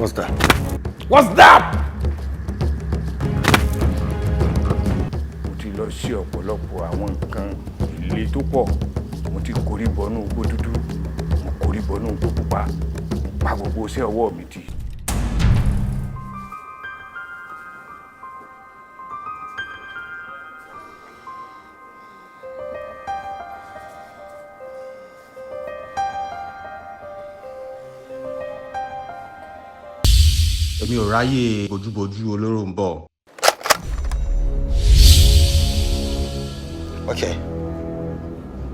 What's that? What's that? Mo ti lọ sí ọ̀pọ̀lọpọ̀ àwọn nǹkan ilé tó pọ̀. Mo ti korí bọnú igbó dúdú. Mo korí bọnú igbó pupa. Pa gbogbo iṣẹ́ ọwọ́ mi tì. Èmi ò ráyè bójúbójú olóró ń bọ̀. Okay.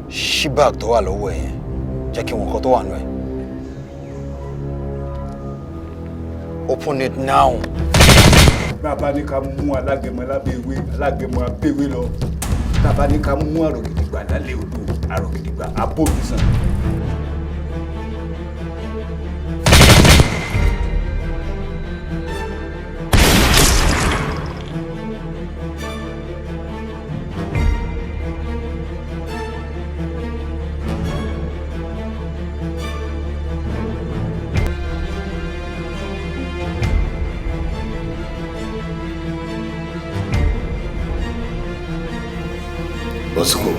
Ṣí bag tó wà lọ́wọ́ ẹ̀ yẹn. Jẹ́ kí n wo nǹkan tó wà nínú ẹ̀. Open it now. Bàbá ní ká mú alágẹmọ lábẹ́ ewé, alágẹmọ abẹ́wé lọ. Bàbá ní ká mú àrògìdìgbà lálẹ́ odò, àrògìdìgbà abóbísàn. Let's go.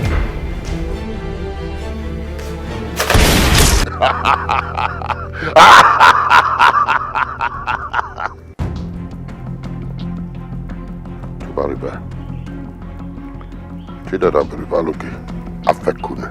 Tó bá rí bẹ́ẹ̀, ṣé dáadáa bẹ̀rẹ̀ bá lókè, afẹ́kù ni.